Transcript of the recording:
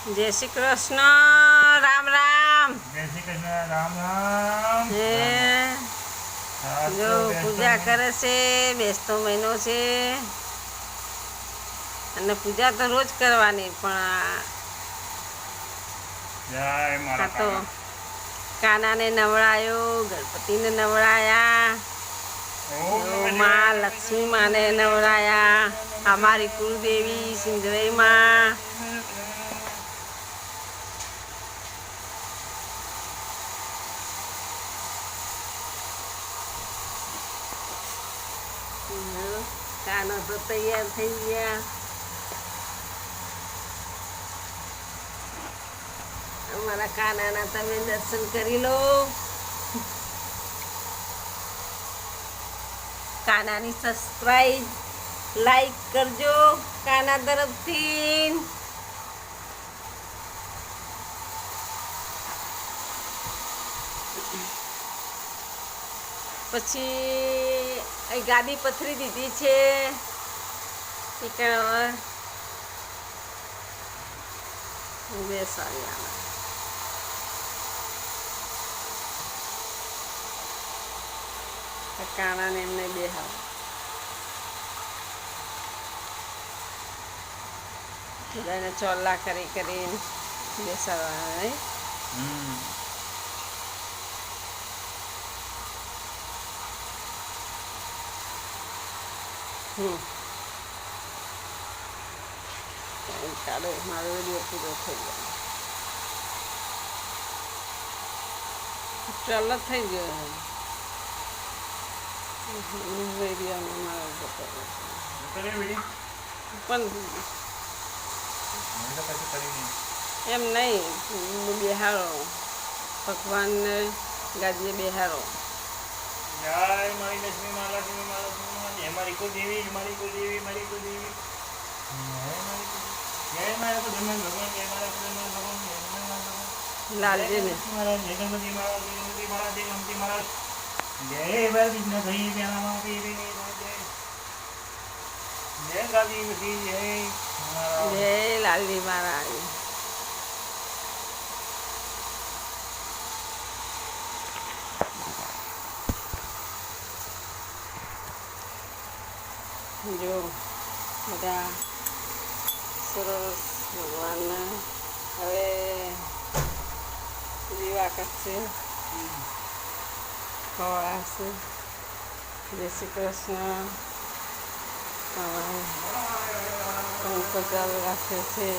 જય શ્રી કૃષ્ણ. રામ રામ. જય શ્રી કૃષ્ણ. રામ રામ. જો પૂજા કરે છે. બેસતો મહિનો છે અને પૂજા તો રોજ કરવાની, પણ તો કાનાને નવડાયો, ગણપતિને નવડાયા, માં લક્ષ્મી માને નવડાયા, અમારી કુળદેવી સિંધવઈ માં. કાનો તો તૈયાર થઈ ગયા. અમારા કાનાના તમે દર્શન કરી લો. કાનાની સબસ્ક્રાઈબ લાઈક કરજો કાના તરફથી. પછી ગાદી પથરી દીધી છે. બેસાડી આના કાણાને એમને બેહાવ. બધાને ચોલ્લા કરી કરીને બેસાડવાના. ચાલો મારો વિડીયો પૂરો થઈ ગયો. ચાલો થઈ ગયો. વિડીયોમાં મારો પણ એમ નહીં, બેહારો ભગવાનને ગાદીએ બેહારો. જય મારી લક્ષ્મી માં, લક્ષ્મી માં, લક્ષ્મી માં. જય મારી કુળદેવી, મારી કુળદેવી, મારી કુળદેવી. જય મારા કુળદેવી ભગવાન, જય મારા કુળદેવી ભગવાન, જય મારા ભગવાન. લાલજી ને જય ગણપતિ મહારાજ, જય ગણપતિ મહારાજ, જય ગણપતિ મહારાજ. જય બાર વિઘ્ન થઈ પ્યારામાં પીરી જય ગાદી બધી જય લાલજી મહારાજ. જો બધા સરસ ભગવાનના હવે દીવા કરશે, ખવડાવશે. જય શ્રી કૃષ્ણ. પંખો ચાલુ રાખે છે.